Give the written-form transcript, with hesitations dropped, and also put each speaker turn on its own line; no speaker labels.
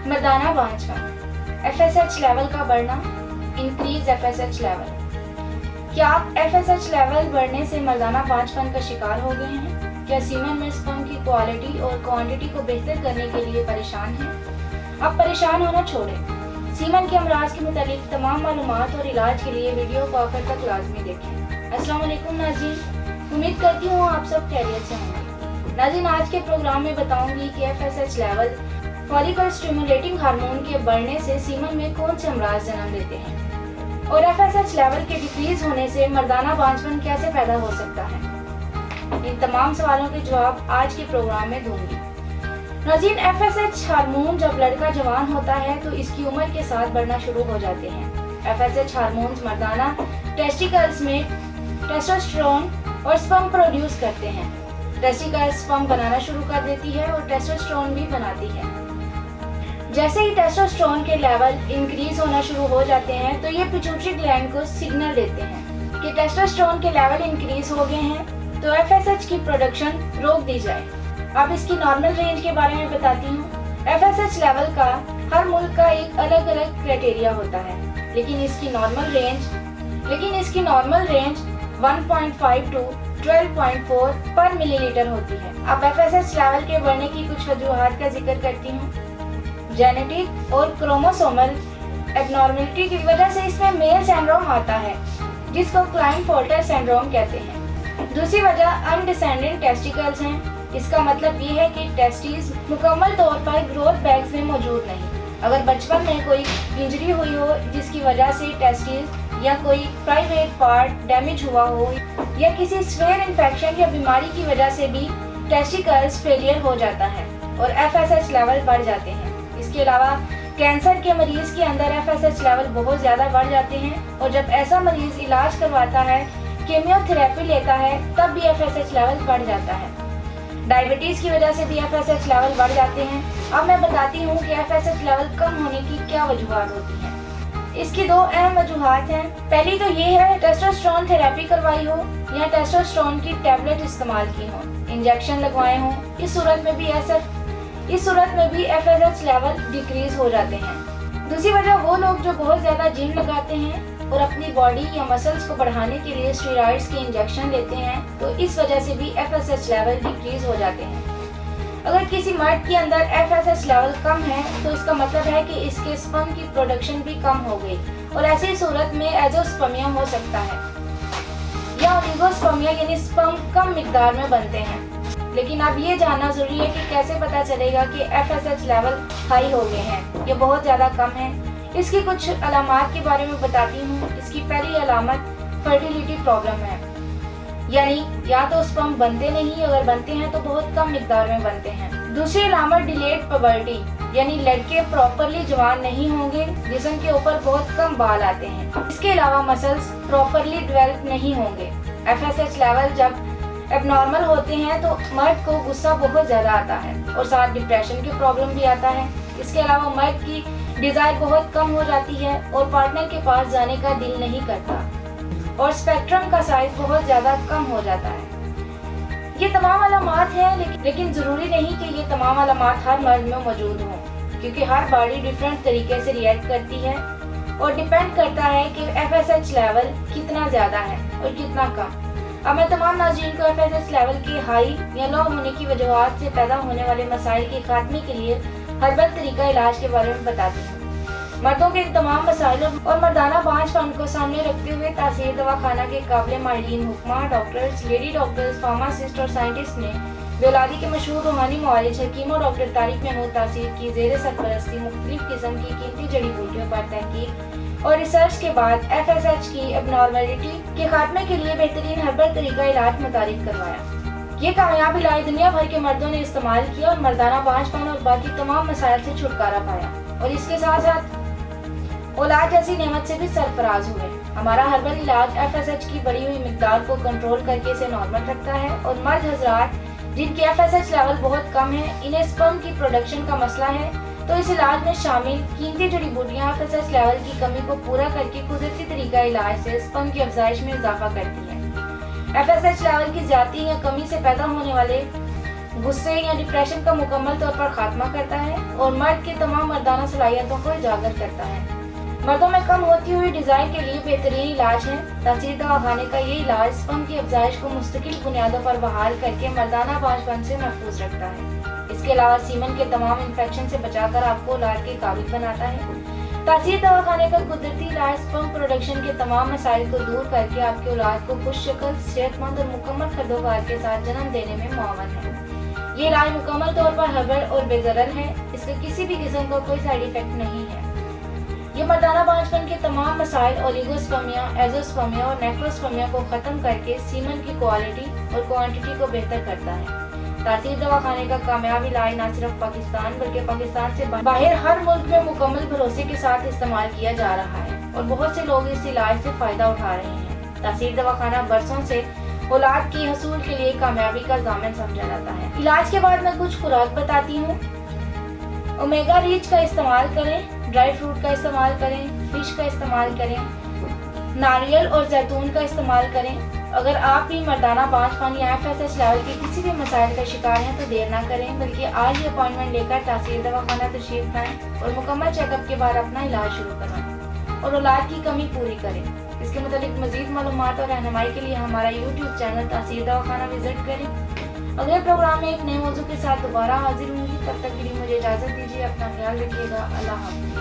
मर्दाना बांझपन, FSH level का बढ़ना, इंक्रीज FSH लेवल। क्या आप FSH लेवल बढ़ने से मर्दाना बांझपन का शिकार हो गए हैं? क्या सीमेन में स्पर्म की क्वालिटी और क्वांटिटी को बेहतर करने के लिए परेशान हैं? अब परेशान होना छोड़ें। सीमन के अमराज के मुतालिक तमाम मालूमात और इलाज के लिए वीडियो को आखिर तक लाजमी देखें। अस्सलाम वालेकुम नाज़रीन, उम्मीद करती हूँ आप सब खैरियत से होंगे। नाज़रीन, आज के प्रोग्राम में बताऊंगी कि FSH level follicle stimulating hormone के बढ़ने से सीमन में कौन से अमराज जन्म लेते हैं और FSH लेवल के डिक्रीज होने से मर्दाना बांझपन कैसे पैदा हो सकता है। इन तमाम सवालों के जवाब आज के प्रोग्राम में दूंगी। नाज़रीन, FSH हार्मोन जब लड़का जवान होता है तो इसकी उम्र के साथ बढ़ना शुरू हो जाते हैं। FSH हार्मोन मर्दाना टेस्टिकल्स में टेस्टोस्टेरोन और स्पर्म प्रोड्यूस करते हैं। टेस्टिकल्स स्पर्म बनाना शुरू कर देती है और टेस्टोस्टेरोन भी बनाती है। जैसे ही टेस्टोस्टेरोन के लेवल इंक्रीज होना शुरू हो जाते हैं तो ये पिट्यूटरी ग्लैंड को सिग्नल देते हैं कि टेस्टोस्टेरोन के लेवल इंक्रीज हो गए हैं, तो FSH की प्रोडक्शन रोक दी जाए। अब इसकी नॉर्मल रेंज के बारे में बताती हूँ। FSH लेवल का हर मुल्क का एक अलग अलग क्राइटेरिया होता है, लेकिन इसकी नॉर्मल रेंज 1.5 to 12.4 पर मिलीलीटर होती है। अब FSH लेवल के बढ़ने की कुछ वजूहात का जिक्र करती हूँ। जेनेटिक और क्रोमोसोमल एबनॉर्मलिटी की वजह से इसमें मेल सिंड्रोम आता है, जिसको क्लाइनफेल्टर सिंड्रोम कहते हैं। दूसरी वजह अनडिसेंडेंट टेस्टिकल्स हैं। इसका मतलब ये है कि टेस्टिस मुकम्मल तौर पर ग्रोथ बैग्स में मौजूद नहीं। अगर बचपन में कोई इंजरी हुई हो जिसकी वजह से टेस्टिस या कोई प्राइवेट पार्ट डैमेज हुआ हो या किसी स्वेयर इन्फेक्शन या बीमारी की वजह से भी टेस्टिकल्स फेलियर हो जाता है और FSH लेवल बढ़ जाते हैं। इसके अलावा कैंसर के मरीज के अंदर FSH लेवल बहुत ज़्यादा बढ़ जाते हैं और जब ऐसा मरीज इलाज करवाता है, कीमोथेरेपी लेता है, तब भी FSH लेवल बढ़ जाता है। डायबिटीज़ की वजह से भी FSH लेवल बढ़ जाते हैं। अब मैं बताती हूँ कि FSH लेवल कम होने की क्या वजूहात होती हैं। इसकी दो अहम वजूहात हैं। पहली तो ये है टेस्टोस्टेरोन थेरेपी करवाई हो या टेस्टोस्टेरोन की टैबलेट इस्तेमाल की हो, इंजेक्शन लगवाए हों। इस सूरत में भी FSH लेवल डिक्रीज हो जाते हैं। दूसरी वजह वो लोग जो बहुत ज़्यादा जिम लगाते हैं और अपनी बॉडी या मसल्स को बढ़ाने के लिए स्टेरॉइड्स के इंजेक्शन लेते हैं, तो इस वजह से भी FSH लेवल डिक्रीज हो जाते हैं। अगर किसी मर्द के अंदर FSH लेवल कम है तो इसका मतलब है कि इसके स्पर्म की प्रोडक्शन भी कम हो गई और ऐसी सूरत में एजोस्पर्मिया हो सकता है या ओलिगोस्पर्मिया यानी स्पर्म कम मिकदार में बनते हैं। लेकिन अब ये जानना जरूरी है कि कैसे पता चलेगा कि FSH लेवल हाई हो गए हैं या बहुत ज़्यादा कम है। इसकी कुछ अलामात के बारे में बताती हूँ। इसकी पहली अलामत फर्टिलिटी प्रॉब्लम है, यानी या तो स्पर्म बनते नहीं, अगर बनते हैं तो बहुत कम मिकदार में बनते हैं। दूसरी अलामत डिलेड पबर्टी, यानी लड़के प्रॉपरली जवान नहीं होंगे, जिस्म के ऊपर बहुत कम बाल आते हैं। इसके अलावा मसल्स प्रॉपरली डेवलप नहीं होंगे। FSH लेवल जब एबनॉर्मल होते हैं तो मर्द को गुस्सा बहुत ज़्यादा आता है और साथ डिप्रेशन की प्रॉब्लम भी आता है। इसके अलावा मर्द की डिज़ायर बहुत कम हो जाती है और पार्टनर के पास जाने का दिल नहीं करता और स्पेक्ट्रम का साइज बहुत ज़्यादा कम हो जाता है। ये तमाम अलामात हैं, लेकिन ज़रूरी नहीं कि ये तमाम अलामात हर मर्द में मौजूद हों, क्योंकि हर बॉडी डिफरेंट तरीके से रिएक्ट करती है और डिपेंड करता है कि FSH लेवल कितना ज़्यादा है और कितना कम। अब मैं तमाम नाज़रीन को FSH लेवल के हाई या लो होने की वजूहात से पैदा होने वाले मसाइल के खात्मे के लिए हर्बल तरीका इलाज के बारे में बताती हूँ। मर्दों के इन तमाम मसाइलों और मर्दाना बांझपन को सामने रखते हुए तासीर दवाखाना के काबिल माहिरीन हुक्मा, डॉक्टर्स, लेडी डॉक्टर्स, फार्मासिस्ट और साइंटिस्ट ने बेऔलादी के मशहूर रूहानी मुआलिज हकीम और डॉक्टर तारिक महमूद तासीर की ज़ेर सरपरस्ती मुख्तलिफ किस्म की कीमती जड़ी बूटियों पर तहकीक और रिसर्च के बाद FSH की एबनॉर्मलिटी के खात्मे के लिए बेहतरीन हर्बल तरीका इलाज मुतारिफ करवाया। ये कामयाब इलाज दुनिया भर के मर्दों ने इस्तेमाल किया और मर्दाना बांझपन और बाकी तमाम मसाइल से छुटकारा पाया और इसके साथ साथ औलाद जैसी नेमत से भी सरफराज हुए। हमारा हर्बल इलाज FSH की बढ़ी हुई मिकदार को कंट्रोल करके इसे नॉर्मल रखता है और मर्द हजरात जिनके FSH लेवल बहुत कम है, इन्हें स्पर्म की प्रोडक्शन का मसला है, तो इस इलाज में शामिल कीमती जड़ी बूटियाँ FSH लेवल की कमी को पूरा करके कुदरती तरीका इलाज से स्पर्म की अफजाइश में इजाफा करती हैं। FSH लेवल की ज्यादती या कमी से पैदा होने वाले गुस्से या डिप्रेशन का मुकम्मल तौर पर खात्मा करता है और मर्द की तमाम मर्दाना सलाहियतों को उजागर करता है। मर्दों में कम होती हुई डिजाइन के लिए बेहतरीन इलाज है। तासीर दवाखाने का ये इलाज स्पर्म की अफजाइश को मुस्तकिल बुनियादों पर बहाल करके मर्दाना बांझपन से महफूज रखता है। इसके अलावा सीमन के तमाम इन्फेक्शन से बचाकर आपको औलाद के काबिल बनाता है। तासीर दवाखाने का कुदरती इलाज स्पर्म प्रोडक्शन के तमाम मसाइल को दूर करके आपकी औलाद को खुशशक्ल, सेहतमंद और मुकम्मल खदोगार के साथ जन्म देने में मुआवन है। ये इलाज मुकम्मल तौर पर हर्बल और बेज़रर है। इसके किसी भी किस्म का कोई साइड इफेक्ट नहीं है। ये मर्दाना बांझपन के तमाम मसाइल ओलिगोस्पर्मिया, एज़ोस्पर्मिया और नेक्रोस्पर्मिया को खत्म करके सीमन की क्वालिटी और क्वांटिटी को बेहतर करता है। तासीर दवाखाने का कामयाब इलाज न सिर्फ पाकिस्तान बल्कि पाकिस्तान से बाहर हर मुल्क में मुकम्मल भरोसे के साथ इस्तेमाल किया जा रहा है और बहुत से लोग इस इलाज से फायदा उठा रहे हैं। तासीर दवाखाना बरसों से औलाद की हसूल के लिए कामयाबी का ज़ामिन समझा जाता है। इलाज के बाद मैं कुछ खुराक बताती हूँ। ओमेगा रिच का इस्तेमाल करें, ड्राई फ्रूट का इस्तेमाल करें, फिश का इस्तेमाल करें, नारियल और जैतून का इस्तेमाल करें। अगर आप भी मर्दाना बांझपन या FSH लेवल के किसी भी मसाइल का शिकार हैं तो देर ना करें, बल्कि आज ही अपॉइंटमेंट लेकर तासीर दवाखाना तशरीफ लाएं और मुकम्मल चेकअप के बाद अपना इलाज शुरू करवाएं और औलाद की कमी पूरी करें। इसके मुतालिक मज़ीद मालूमात और रहनुमाई के लिए हमारा YouTube चैनल तासीर दवाखाना विजिट करें। अगले प्रोग्राम में एक नए मौजू के साथ दोबारा हाजिर होंगी। तब तक के लिए मुझे इजाज़त दीजिए। अपना ख्याल रखिएगा। अल्लाह हाफ़िज़।